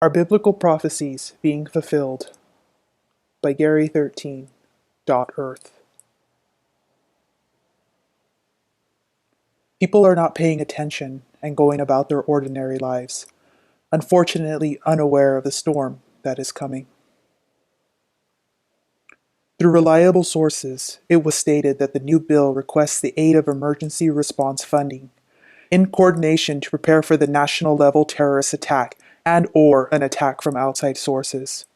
Are biblical prophecies being fulfilled? By GARY13.Earth. People are not paying attention and going about their ordinary lives, unfortunately unaware of the storm that is coming. Through reliable sources, it was stated that the new bill requests the aid of emergency response funding in coordination to prepare for the national-level terrorist attack and/or an attack from outside sources.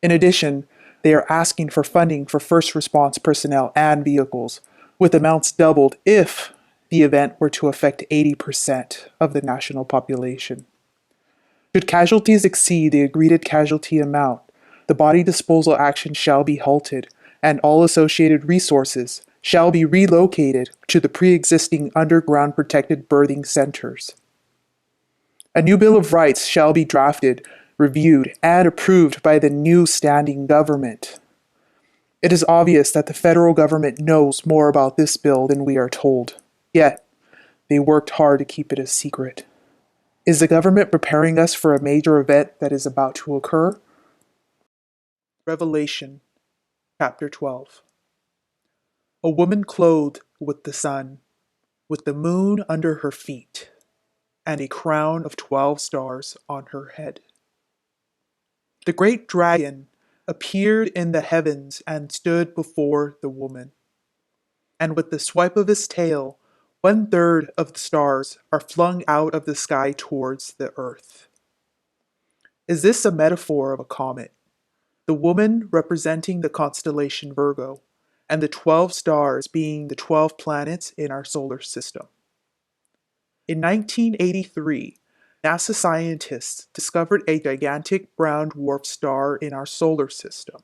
In addition, they are asking for funding for first response personnel and vehicles, with amounts doubled if the event were to affect 80% of the national population. Should casualties exceed the agreed casualty amount, the body disposal action shall be halted, and all associated resources shall be relocated to the pre-existing underground protected birthing centers. A new Bill of Rights shall be drafted, reviewed, and approved by the new standing government. It is obvious that the federal government knows more about this bill than we are told, yet they worked hard to keep it a secret. Is the government preparing us for a major event that is about to occur? Revelation, chapter 12. A woman clothed with the sun, with the moon under her feet, and a crown of 12 stars on her head. The great dragon appeared in the heavens and stood before the woman. And with the swipe of his tail, 1/3 of the stars are flung out of the sky towards the earth. Is this a metaphor of a comet? The woman representing the constellation Virgo, and the 12 stars being the 12 planets in our solar system. In 1983, NASA scientists discovered a gigantic brown dwarf star in our solar system.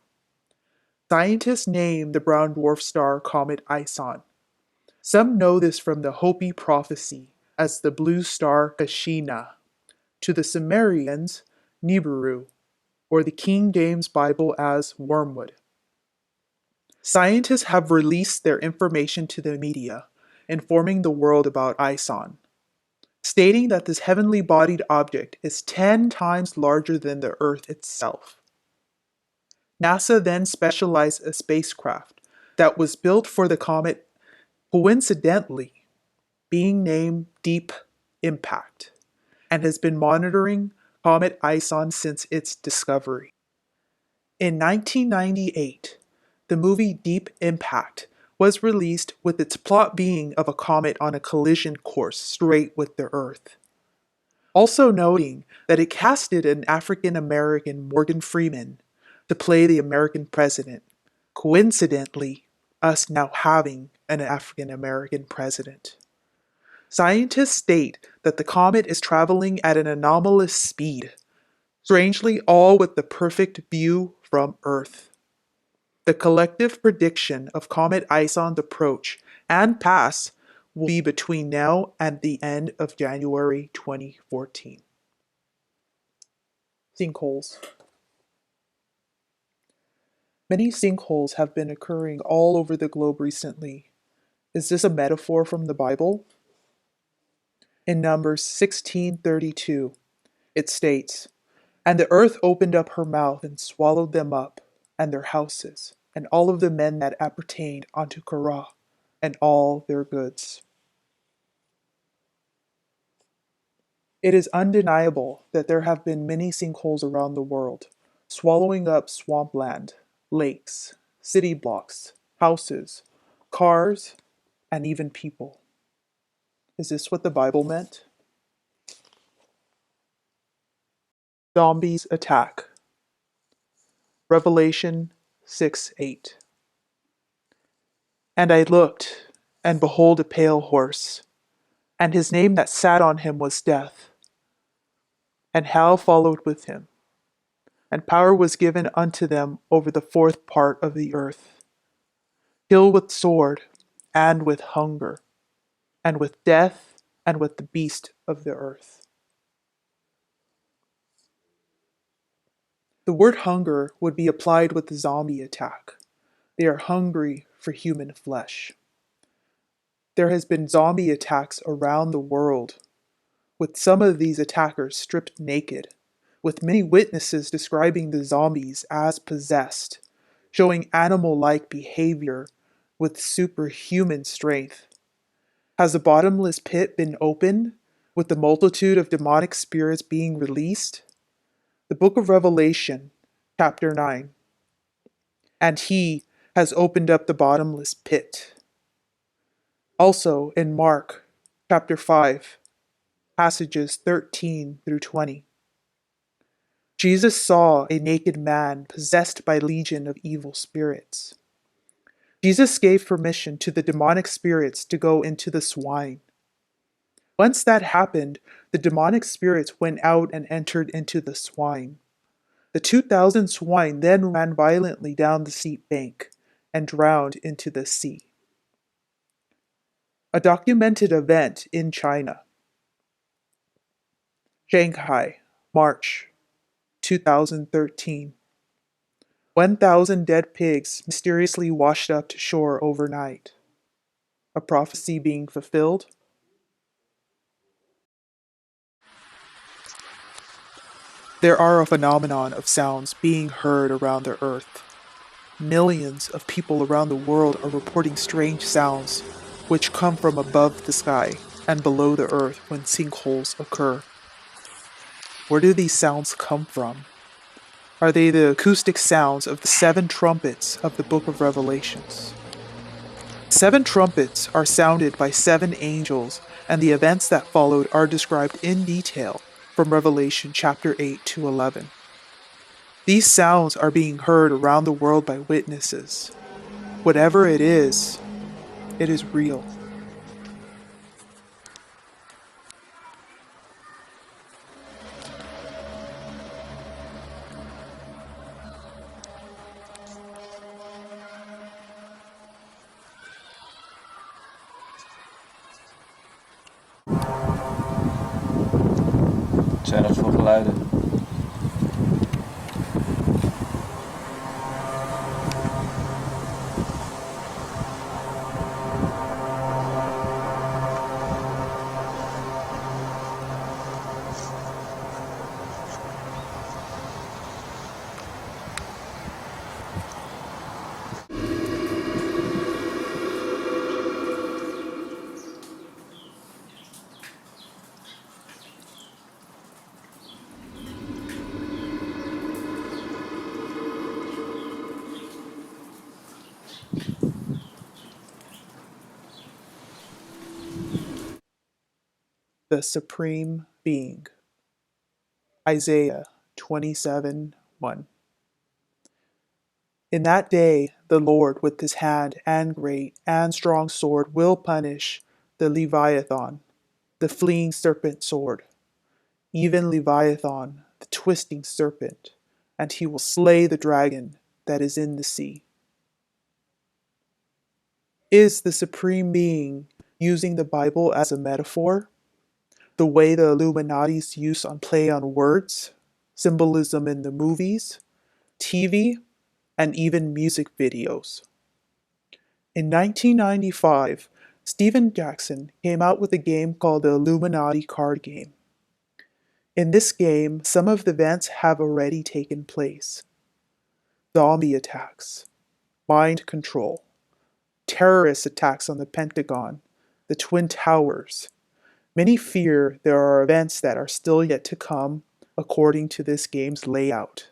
Scientists named the brown dwarf star comet Ison. Some know this from the Hopi prophecy as the blue star Kashina, to the Sumerians Nibiru, or the King James Bible as Wormwood. Scientists have released their information to the media, informing the world about Ison, stating that this heavenly bodied object is 10 times larger than the Earth itself. NASA then specialized a spacecraft that was built for the comet, coincidentally being named Deep Impact, and has been monitoring Comet Ison since its discovery. In 1998, the movie Deep Impact was released with its plot being of a comet on a collision course straight with the Earth. Also noting that it casted an African American Morgan Freeman to play the American president, coincidentally, us now having an African American president. Scientists state that the comet is traveling at an anomalous speed, strangely all with the perfect view from Earth. The collective prediction of Comet Ison's approach and pass will be between now and the end of January 2014. Sinkholes. Many sinkholes have been occurring all over the globe recently. Is this a metaphor from the Bible? In Numbers 16:32, it states, "And the earth opened up her mouth and swallowed them up, and their houses, and all of the men that appertained unto Korah, and all their goods." It is undeniable that there have been many sinkholes around the world, swallowing up swampland, lakes, city blocks, houses, cars, and even people. Is this what the Bible meant? Zombies attack. Revelation 6:8. And I looked, and behold a pale horse, and his name that sat on him was Death, and hell followed with him. And power was given unto them over the fourth part of the earth, kill with sword, and with hunger, and with death, and with the beast of the earth. The word hunger would be applied with the zombie attack. They are hungry for human flesh. There has been zombie attacks around the world, with some of these attackers stripped naked, with many witnesses describing the zombies as possessed, showing animal-like behavior with superhuman strength. Has the bottomless pit been opened, with the multitude of demonic spirits being released? The book of Revelation, chapter 9. And he has opened up the bottomless pit. Also in Mark, chapter 5, passages 13 through 20. Jesus saw a naked man possessed by legion of evil spirits. Jesus gave permission to the demonic spirits to go into the swine. Once that happened, the demonic spirits went out and entered into the swine. The 2,000 swine then ran violently down the steep bank and drowned into the sea. A documented event in China. Shanghai, March 2013. 1,000 dead pigs mysteriously washed up to shore overnight. A prophecy being fulfilled? There are a phenomenon of sounds being heard around the earth. Millions of people around the world are reporting strange sounds which come from above the sky and below the earth when sinkholes occur. Where do these sounds come from? Are they the acoustic sounds of the 7 trumpets of the book of Revelations? 7 trumpets are sounded by 7 angels, and the events that followed are described in detail from Revelation chapter 8 to 11. These sounds are being heard around the world by witnesses. Whatever it is real. Wat zijn dat voor geluiden? The Supreme Being. Isaiah 27:1. In that day the Lord with his hand and great and strong sword will punish the Leviathan, the fleeing serpent sword, even Leviathan, the twisting serpent, and he will slay the dragon that is in the sea. Is the Supreme Being using the Bible as a metaphor? The way the Illuminati's use on play on words, symbolism in the movies, TV, and even music videos. In 1995, Steven Jackson came out with a game called the Illuminati card game. In this game, some of the events have already taken place. Zombie attacks, mind control, terrorist attacks on the Pentagon, the Twin Towers. Many fear there are events that are still yet to come according to this game's layout.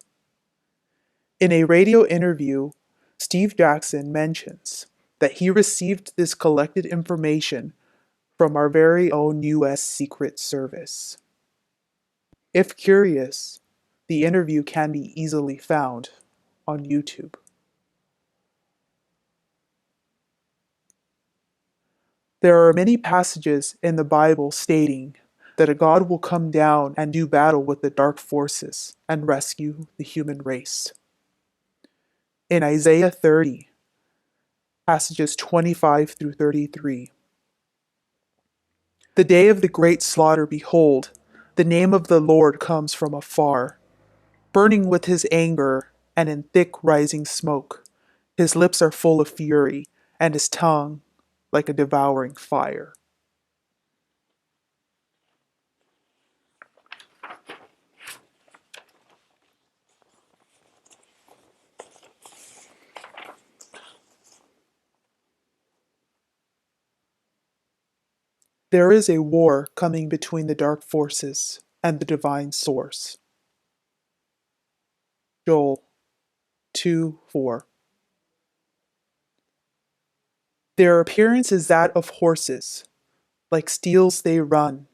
In a radio interview, Steve Jackson mentions that he received this collected information from our very own US Secret Service. If curious, the interview can be easily found on YouTube. There are many passages in the Bible stating that a God will come down and do battle with the dark forces and rescue the human race. In Isaiah 30, passages 25 through 33. The day of the great slaughter, behold, the name of the Lord comes from afar, burning with his anger and in thick rising smoke. His lips are full of fury, and his tongue like a devouring fire. There is a war coming between the dark forces and the divine source. Joel 2:4. Their appearance is that of horses, like steeds they run.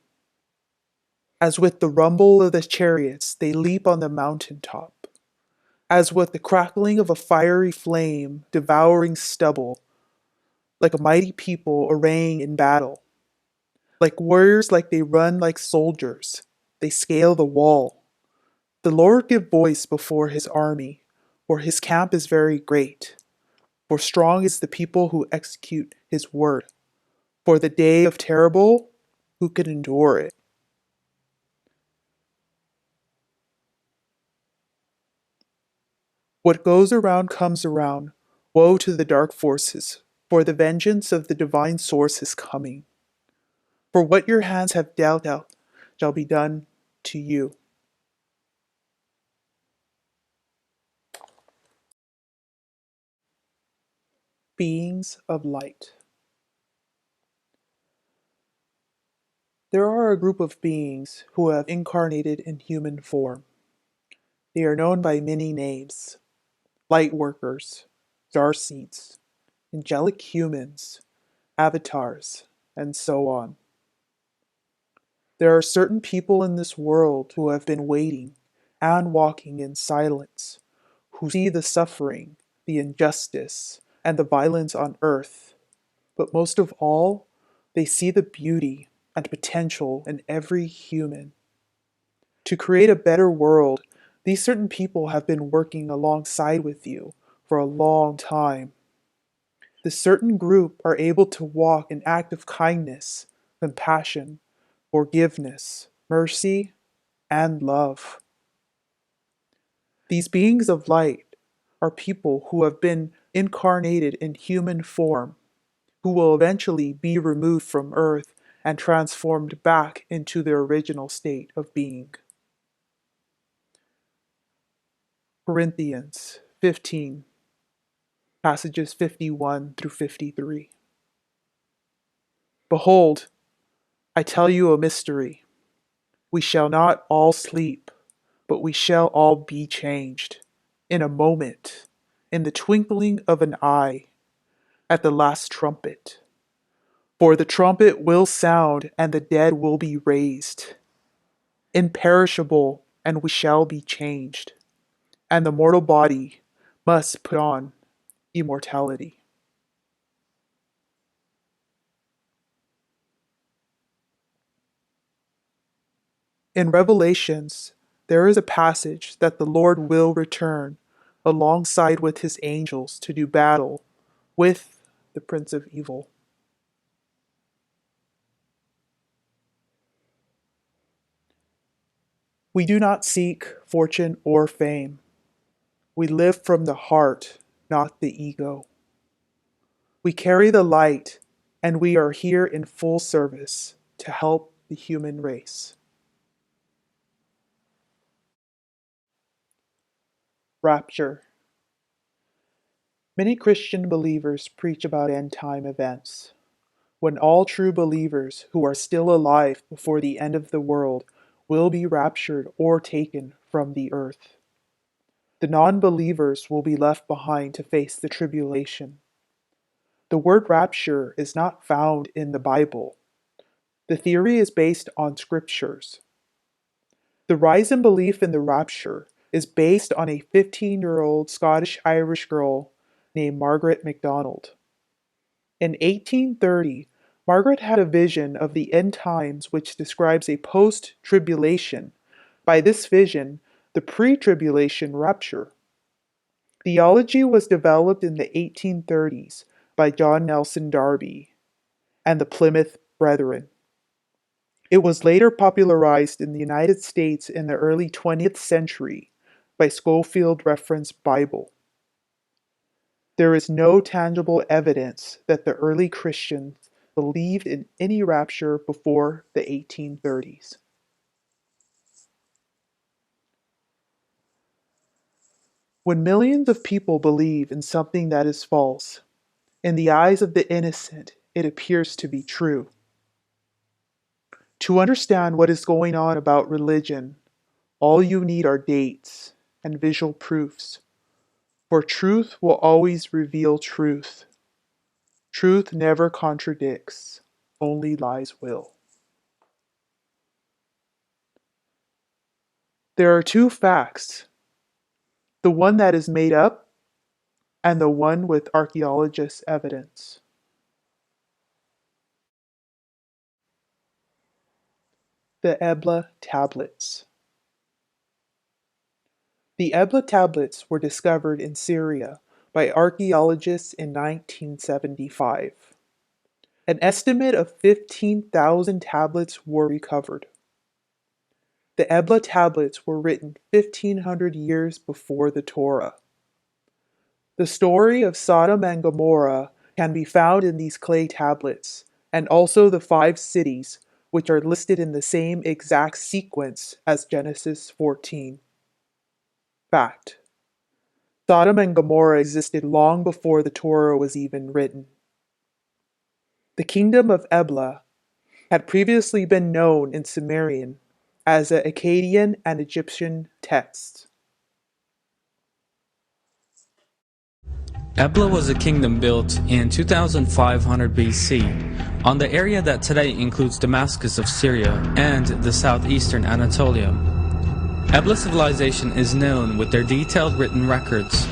As with the rumble of the chariots they leap on the mountain top. As with the crackling of a fiery flame devouring stubble, like a mighty people arraying in battle. Like warriors, like they run like soldiers, they scale the wall. The Lord give voice before his army, for his camp is very great. For strong is the people who execute his word. For the day of terrible, who can endure it? What goes around comes around. Woe to the dark forces, for the vengeance of the divine source is coming. For what your hands have dealt out shall be done to you. Beings of light. There are a group of beings who have incarnated in human form. They are known by many names: light workers, star seeds, angelic humans, avatars, and so on. There are certain people in this world who have been waiting and walking in silence, who see the suffering, the injustice, and the violence on earth. But most of all, they see the beauty and potential in every human. To create a better world, these certain people have been working alongside with you for a long time. This certain group are able to walk in act of kindness, compassion, forgiveness, mercy, and love. These beings of light are people who have been incarnated in human form, who will eventually be removed from earth and transformed back into their original state of being. Corinthians 15, passages 51 through 53. Behold, I tell you a mystery. We shall not all sleep, but we shall all be changed, in a moment, in the twinkling of an eye, at the last trumpet. For the trumpet will sound, and the dead will be raised, imperishable, and we shall be changed, and the mortal body must put on immortality. In Revelations, there is a passage that the Lord will return alongside with his angels to do battle with the Prince of Evil. We do not seek fortune or fame. We live from the heart, not the ego. We carry the light, and we are here in full service to help the human race. Rapture. Many Christian believers preach about end time events, when all true believers who are still alive before the end of the world will be raptured or taken from the earth. The non-believers will be left behind to face the tribulation. The word rapture is not found in the Bible. The theory is based on scriptures. The rise in belief in the rapture is based on a 15-year-old Scottish-Irish girl named Margaret MacDonald. In 1830, Margaret had a vision of the end times which describes a post-tribulation. By this vision, the pre-tribulation rapture. Theology was developed in the 1830s by John Nelson Darby and the Plymouth Brethren. It was later popularized in the United States in the early 20th century by Scofield Reference Bible. There is no tangible evidence that the early Christians believed in any rapture before the 1830s. When millions of people believe in something that is false, in the eyes of the innocent, it appears to be true. To understand what is going on about religion, all you need are dates and visual proofs, for truth will always reveal truth. Truth never contradicts, only lies will. There are two facts, the one that is made up and the one with archaeologists' evidence. The Ebla tablets. The Ebla tablets were discovered in Syria by archaeologists in 1975. An estimate of 15,000 tablets were recovered. The Ebla tablets were written 1500 years before the Torah. The story of Sodom and Gomorrah can be found in these clay tablets, and also the 5 cities, which are listed in the same exact sequence as Genesis 14. Fact: Sodom and Gomorrah existed long before the Torah was even written. The kingdom of Ebla had previously been known in Sumerian as the Akkadian and Egyptian texts. Ebla was a kingdom built in 2500 BC on the area that today includes Damascus of Syria and the southeastern Anatolia. Ebla civilization is known with their detailed written records.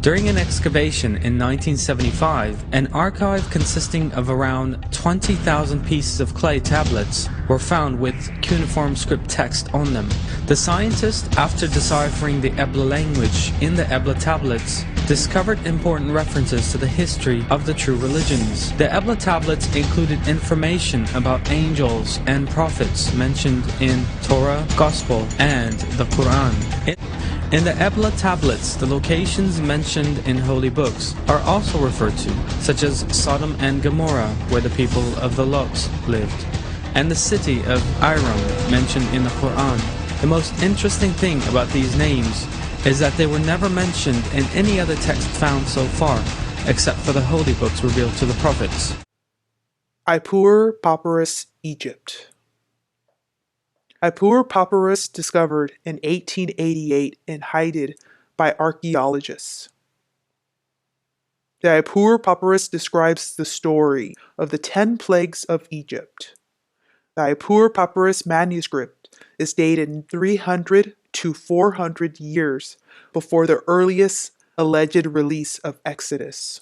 During an excavation in 1975, an archive consisting of around 20,000 pieces of clay tablets were found with cuneiform script text on them. The scientists, after deciphering the Ebla language in the Ebla tablets, discovered important references to the history of the true religions. The Ebla tablets included information about angels and prophets mentioned in Torah, Gospel, and the Quran. In the Ebla tablets, the locations mentioned in holy books are also referred to, such as Sodom and Gomorrah, where the people of the Lot lived, and the city of Iram, mentioned in the Quran. The most interesting thing about these names is that they were never mentioned in any other text found so far, except for the holy books revealed to the prophets. Ipuwer Papyrus, Egypt. Ipuwer Papyrus discovered in 1888 and hidden by archaeologists. The Ipuwer Papyrus describes the story of the 10 plagues of Egypt. The Ipuwer Papyrus manuscript is dated 300 to 400 years before the earliest alleged release of Exodus.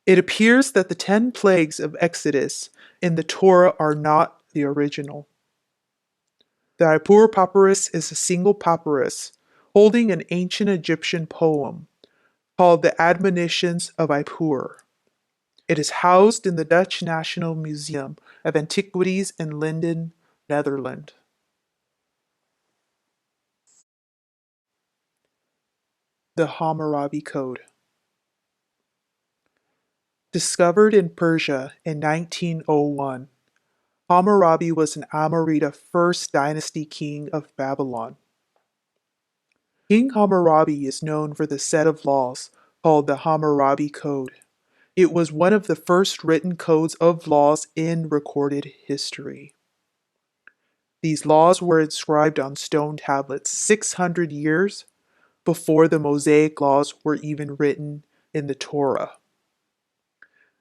It appears that the 10 plagues of Exodus in the Torah are not the original. The Ipuwer Papyrus is a single papyrus holding an ancient Egyptian poem called the Admonitions of Ipuwer. It is housed in the Dutch National Museum of Antiquities in Linden, Netherlands. The Hammurabi Code. Discovered in Persia in 1901, Hammurabi was an Amorita First Dynasty king of Babylon. King Hammurabi is known for the set of laws called the Hammurabi Code. It was one of the first written codes of laws in recorded history. These laws were inscribed on stone tablets 600 years before the Mosaic laws were even written in the Torah.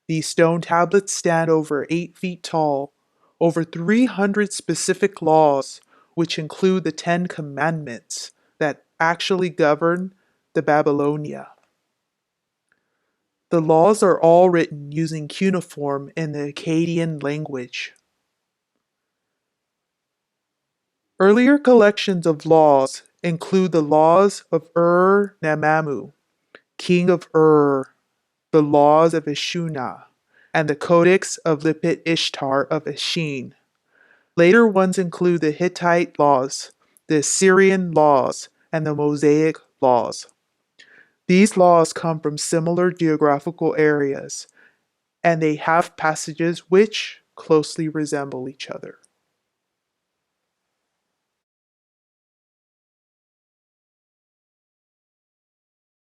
These stone tablets stand over 8 feet tall, over 300 specific laws, which include the 10 commandments that actually govern the Babylonia. The laws are all written using cuneiform in the Akkadian language. Earlier collections of laws include the laws of Ur-Namamu, king of Ur, the laws of Ishuna, and the Codex of Lipit Ishtar of Ashin. Later ones include the Hittite laws, the Assyrian laws, and the Mosaic laws. These laws come from similar geographical areas, and they have passages which closely resemble each other.